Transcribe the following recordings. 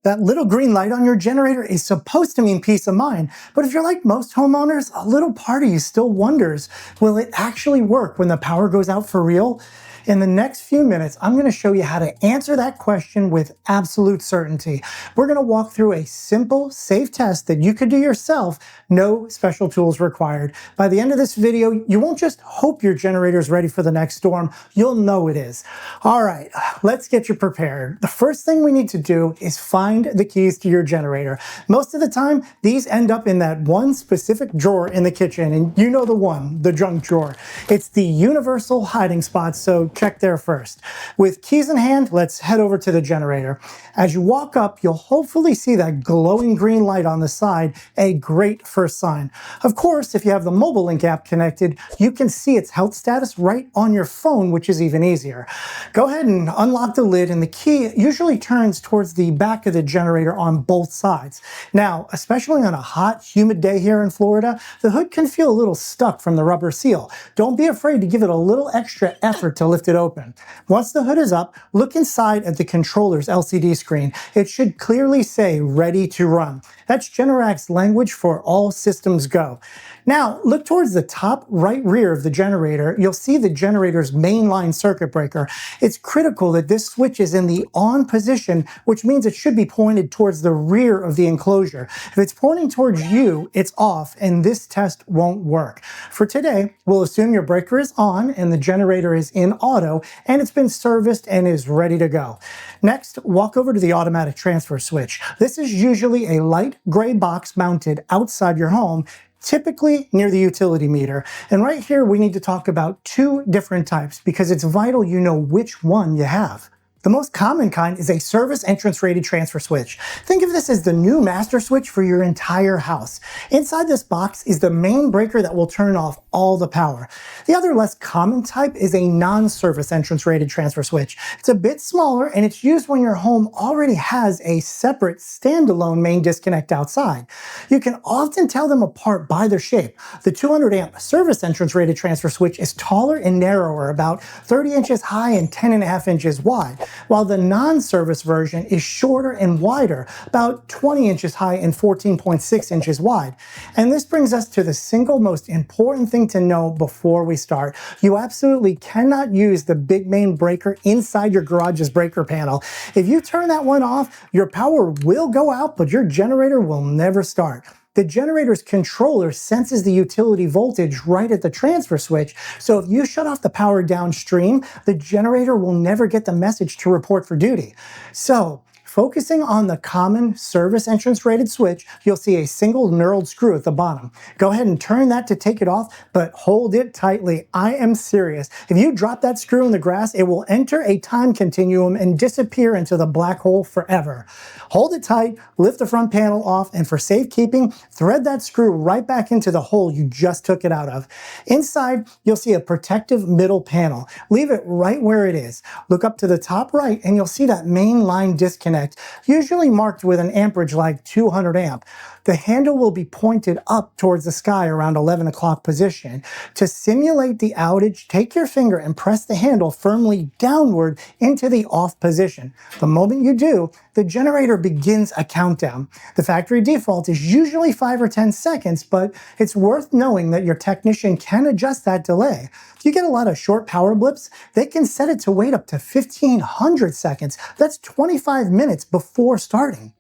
That little green light on your generator is supposed to mean peace of mind, but if you're like most homeowners, a little part of you still wonders, will it actually work when the power goes out for real? In the next few minutes, I'm going to show you how to answer that question with absolute certainty. We're going to walk through a simple, safe test that you could do yourself, no special tools required. By the end of this video, you won't just hope your generator is ready for the next storm, you'll know it is. All right, let's get you prepared. The first thing we need to do is find the keys to your generator. Most of the time, these end up in that one specific drawer in the kitchen, and you know the one, the junk drawer. It's the universal hiding spot, so check there first. With keys in hand, let's head over to the generator. As you walk up, you'll hopefully see that glowing green light on the side, a great first sign. Of course, if you have the Mobile Link app connected, you can see its health status right on your phone, which is even easier. Go ahead and unlock the lid, and the key usually turns towards the back of the generator on both sides. Now, especially on a hot, humid day here in Florida, the hood can feel a little stuck from the rubber seal. Don't be afraid to give it a little extra effort to lift it open. Once the hood is up, look inside at the controller's LCD screen. It should clearly say ready to run. That's Generac's language for all systems go. Now, look towards the top right rear of the generator. You'll see the generator's mainline circuit breaker. It's critical that this switch is in the on position, which means it should be pointed towards the rear of the enclosure. If it's pointing towards you, it's off, and this test won't work. For today, we'll assume your breaker is on and the generator is in auto, and it's been serviced and is ready to go. Next, walk over to the automatic transfer switch. This is usually a light gray box mounted outside your home, typically near the utility meter. And right here, we need to talk about two different types because it's vital you know which one you have. The most common kind is a service entrance rated transfer switch. Think of this as the new master switch for your entire house. Inside this box is the main breaker that will turn off all the power. The other less common type is a non-service entrance rated transfer switch. It's a bit smaller and it's used when your home already has a separate standalone main disconnect outside. You can often tell them apart by their shape. The 200 amp service entrance rated transfer switch is taller and narrower, about 30 inches high and 10.5 inches wide, while the non-service version is shorter and wider, about 20 inches high and 14.6 inches wide. And this brings us to the single most important thing to know before we start. You absolutely cannot use the big main breaker inside your garage's breaker panel. If you turn that one off, your power will go out, but your generator will never start. The generator's controller senses the utility voltage right at the transfer switch, so if you shut off the power downstream, the generator will never get the message to report for duty. So, focusing on the common service entrance rated switch, you'll see a single knurled screw at the bottom. Go ahead and turn that to take it off, but hold it tightly. I am serious. If you drop that screw in the grass, it will enter a time continuum and disappear into the black hole forever. Hold it tight, lift the front panel off, and for safekeeping, thread that screw right back into the hole you just took it out of. Inside, you'll see a protective middle panel. Leave it right where it is. Look up to the top right, and you'll see that main line disconnect, usually marked with an amperage like 200 amp. The handle will be pointed up towards the sky around 11 o'clock position. To simulate the outage, take your finger and press the handle firmly downward into the off position. The moment you do, the generator begins a countdown. The factory default is usually 5 or 10 seconds, but it's worth knowing that your technician can adjust that delay. If you get a lot of short power blips, they can set it to wait up to 1500 seconds. That's 25 minutes before starting.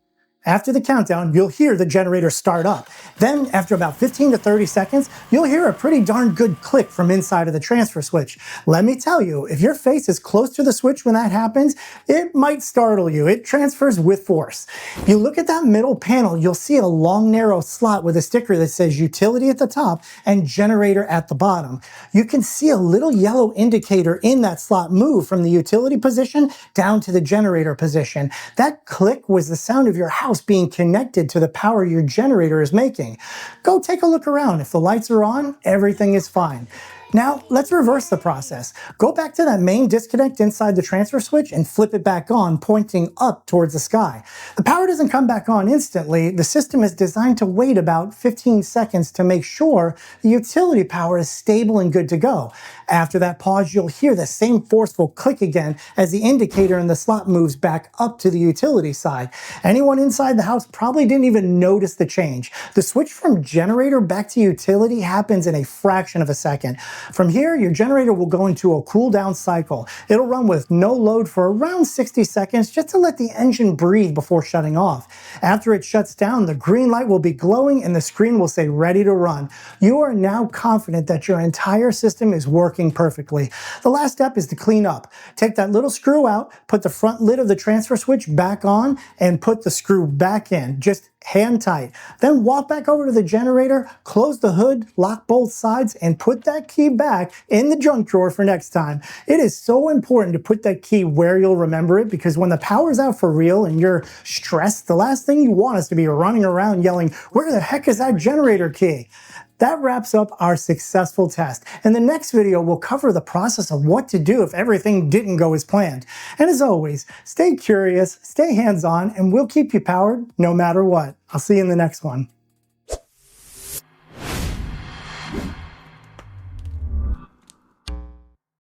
After the countdown, you'll hear the generator start up. Then, after about 15 to 30 seconds, you'll hear a pretty darn good click from inside of the transfer switch. Let me tell you, if your face is close to the switch when that happens, it might startle you. It transfers with force. If you look at that middle panel, you'll see a long, narrow slot with a sticker that says utility at the top and generator at the bottom. You can see a little yellow indicator in that slot move from the utility position down to the generator position. That click was the sound of your house being connected to the power your generator is making. Go take a look around. If the lights are on, everything is fine. Now, let's reverse the process. Go back to that main disconnect inside the transfer switch and flip it back on, pointing up towards the sky. The power doesn't come back on instantly. The system is designed to wait about 15 seconds to make sure the utility power is stable and good to go. After that pause, you'll hear the same forceful click again as the indicator in the slot moves back up to the utility side. Anyone inside the house probably didn't even notice the change. The switch from generator back to utility happens in a fraction of a second. From here, your generator will go into a cool down cycle. It'll run with no load for around 60 seconds just to let the engine breathe before shutting off. After it shuts down, the green light will be glowing and the screen will say ready to run. You are now confident that your entire system is working perfectly. The last step is to clean up. Take that little screw out, put the front lid of the transfer switch back on, and put the screw back in. Just hand tight. Then walk back over to the generator, close the hood, lock both sides, and put that key back in the junk drawer for next time. It is so important to put that key where you'll remember it, because when the power's out for real and you're stressed, the last thing you want is to be running around yelling, "Where the heck is that generator key?" That wraps up our successful test. In the next video, we'll cover the process of what to do if everything didn't go as planned. And as always, stay curious, stay hands-on, and we'll keep you powered no matter what. I'll see you in the next one.